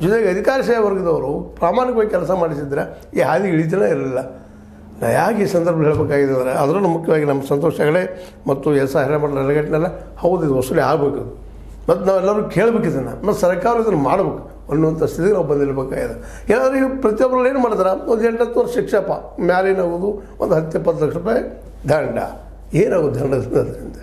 ಜೊತೆಗೆ ಅಧಿಕಾರಶಾಹಿ ವರ್ಗದವರು ಪ್ರಾಮಾಣಿಕವಾಗಿ ಕೆಲಸ ಮಾಡಿಸಿದ್ರೆ ಈ ಹಾದಿಗೆ ಇಳಿತನೇ ಇರಲಿಲ್ಲ. ನಾ ಯಾಕೆ ಈ ಸಂದರ್ಭ ಹೇಳಬೇಕಾಗಿದೆ ಅಂದರೆ ಅದರಲ್ಲೂ ಮುಖ್ಯವಾಗಿ ನಮ್ಮ ಸಂತೋಷ್ ಹೆಗಡೆ ಮತ್ತು ಎಸ್ ಹಿರೇಮಠ ನೆಲಗಟ್ಟಿನೆಲ್ಲ ಹೌದು ಇದು ವಸೂಲಿ ಆಗಬೇಕು ಮತ್ತು ನಾವೆಲ್ಲರೂ ಕೇಳಬೇಕಿದ್ದನ್ನು ಮತ್ತು ಸರ್ಕಾರ ಇದನ್ನು ಮಾಡಬೇಕು ಅನ್ನುವಂಥ ಸ್ಥಿತಿಗೆ ನಾವು ಬಂದಿರಬೇಕಾಗಿದೆ. ಏನಾದರೂ ಈಗ ಪ್ರತಿಯೊಬ್ಬರು ಏನು ಮಾಡ್ತಾರೆ, ಒಂದು 8-10 ವರ್ಷ ಶಿಕ್ಷೆಪ್ಪ ಮ್ಯಾಲಿನಾಗೋದು ಒಂದು 10-20 ಲಕ್ಷ ರೂಪಾಯಿ ದಂಡ. ಏನಾಗುತ್ತೆ ದಂಡದಿಂದ?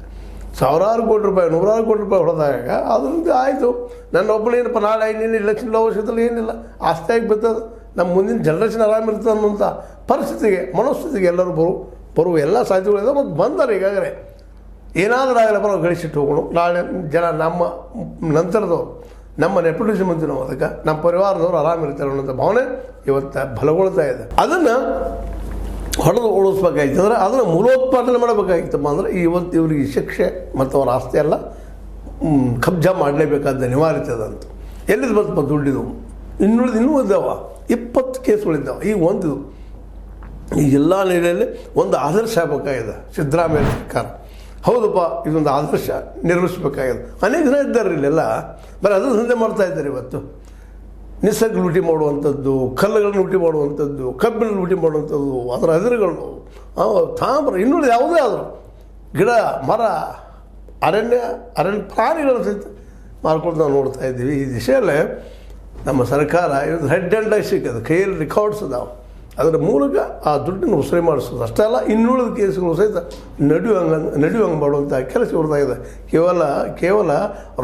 ಸಾವಿರಾರು ಕೋಟಿ ರೂಪಾಯಿ, ನೂರಾರು ಕೋಟಿ ರೂಪಾಯಿ ಹೊಡೆದಾಗ ಅದರಿಂದ ಆಯಿತು. ನನ್ನ ಒಬ್ಬಳೇನಪ್ಪ ನಾಳೆ ಇನ್ನೇನು ಇಲೆಕ್ಷನ್ ವರ್ಷದಲ್ಲಿ ಏನಿಲ್ಲ ಆಸ್ತಿಯಾಗಿ ಬರ್ತದೆ, ನಮ್ಮ ಮುಂದಿನ ಜನ್ರೇಷನ್ ಆರಾಮಿರ್ತದೆ ಅನ್ನೋಂಥ ಪರಿಸ್ಥಿತಿಗೆ ಮನಸ್ಥಿತಿಗೆ ಎಲ್ಲರೂ ಬರುವ ಎಲ್ಲ ಸಾಧ್ಯತೆಗಳಿದೆ. ಮತ್ತು ಬಂದರೆ ಈಗಾಗಲೇ ಏನಾದರೂ ಆಗಲಪ್ಪ ನಾವು ಗಳಿಸಿಟ್ಟು ಹೋಗೋಣ, ನಾಳೆ ಜನ ನಮ್ಮ ನಂತರದವರು ನಮ್ಮ ನೆಪೋಟಿಸಮ್ ಅಂತೀವಿ ನಾವು, ಅದಕ್ಕೆ ನಮ್ಮ ಪರಿವಾರದವರು ಆರಾಮಿರ್ತಾರೆ ಅನ್ನೋಂಥ ಭಾವನೆ ಇವತ್ತು ಬಲಗೊಳ್ತಾ ಇದೆ. ಅದನ್ನು ಹೊಡೆದು ಉಳಿಸ್ಬೇಕಾಗಿತ್ತು ಅಂದರೆ ಅದನ್ನು ಮೂಲೋತ್ಪಾದನೆ ಮಾಡಬೇಕಾಗಿತ್ತಪ್ಪ ಅಂದರೆ ಇವತ್ತು ಇವರಿಗೆ ಶಿಕ್ಷೆ ಮತ್ತು ಅವರ ಆಸ್ತಿ ಎಲ್ಲ ಕಬ್ಜಾ ಮಾಡಲೇಬೇಕಾದ ಅನಿವಾರ್ಯತೆ ಅದಂತ. ಎಲ್ಲಿದ್ದು ಬಂತಪ್ಪ ದುಡ್ಡಿದು? ಇನ್ನೂ ಇದ್ದಾವ 20 ಕೇಸುಗಳಿದ್ದಾವೆ. ಈಗ ಒಂದಿದು ಈ ಎಲ್ಲ ನೆಲೆಯಲ್ಲಿ ಒಂದು ಆದರ್ಶ ಆಗಬೇಕಾಗಿದೆ ಸಿದ್ದರಾಮಯ್ಯ ಸರ್ಕಾರ. ಹೌದಪ್ಪ, ಇದೊಂದು ಆದರ್ಶ ನಿರ್ವಹಿಸಬೇಕಾಗಿದೆ. ಅನೇಕ ಜನ ಇದ್ದಾರೆ ಇಲ್ಲೆಲ್ಲ ಬರೀ ಅದರ ದಂಧೆ ಮಾಡ್ತಾಯಿದ್ದಾರೆ. ಇವತ್ತು ನಿಸರ್ಗ ಲೂಟಿ ಮಾಡುವಂಥದ್ದು, ಕಲ್ಲುಗಳನ್ನು ಲೂಟಿ ಮಾಡುವಂಥದ್ದು, ಕಬ್ಬಿನ ಲೂಟಿ ಮಾಡುವಂಥದ್ದು, ಅದರ ಹಸಿರುಗಳು, ತಾಮ್ರ, ಇನ್ನುಳಿದ ಯಾವುದೇ ಆದರೂ ಗಿಡ ಮರ ಅರಣ್ಯ ಪ್ರಾಣಿಗಳು ಸಹಿತ ಮಾರ್ಕೊಂಡು ನಾವು ನೋಡ್ತಾ ಇದ್ದೀವಿ. ಈ ದಿಶೆಯಲ್ಲೇ ನಮ್ಮ ಸರ್ಕಾರ ಇವತ್ತು ಹೆಡ್ ಆ್ಯಂಡ್ ಐ ಸಿಕ್ಕದು, ಕೈಯಲ್ಲಿ ರೆಕಾರ್ಡ್ಸ್ ಅದಾವೆ. ಅದರ ಮೂಲಕ ಆ ದುಡ್ಡನ್ನು ವಸೂಲಿ ಮಾಡಿಸೋದು ಅಷ್ಟೇ ಅಲ್ಲ, ಇನ್ನುಳಿದ ಕೇಸುಗಳು ಸಹಿತ ನಡೆಯುವಂಗೆ ಮಾಡುವಂಥ ಕೆಲಸ ಇವ್ರದ್ದಾಗಿದೆ. ಕೇವಲ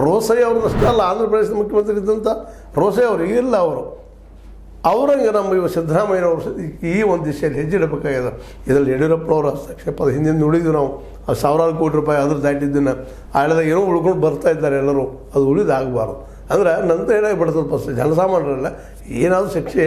ರೋಸಯ್ಯ ಅವ್ರದ್ದು ಅಷ್ಟೇ ಅಲ್ಲ, ಆಂಧ್ರ ಪ್ರದೇಶದ ಮುಖ್ಯಮಂತ್ರಿ ಇದ್ದಂಥ ರೋಸಯ್ಯ ಅವರು ಇಲ್ಲ, ಅವರಂಗೆ ನಮ್ಮ ಇವ ಸಿದ್ದರಾಮಯ್ಯನವರು ಈ ಒಂದು ದಿಶೆಯಲ್ಲಿ ಹೆಜ್ಜೆ ಇಡಬೇಕಾಗಿದೆ. ಇದರಲ್ಲಿ ಯಡಿಯೂರಪ್ಪನವರ ಹಸ್ತಕ್ಷೇಪದ ಹಿಂದಿನ ನುಡಿದು ನಾವು ಆ ಸಾವಿರಾರು ಕೋಟಿ ರೂಪಾಯಿ ಅದ್ರ ದಾಟಿದ್ದನ್ನು ಆಳದಾಗ ಏನೋ ಉಳ್ಕೊಂಡು ಬರ್ತಾ ಇದ್ದಾರೆ ಎಲ್ಲರೂ, ಅದು ಉಳಿದಾಗಬಾರ್ದು. ಅಂದರೆ ನಂತರ ಏನಾಗಿ ಬಿಡ್ತದೆ ಜನಸಾಮಾನ್ಯರೆಲ್ಲ ಏನಾದರೂ ಶಿಕ್ಷೆ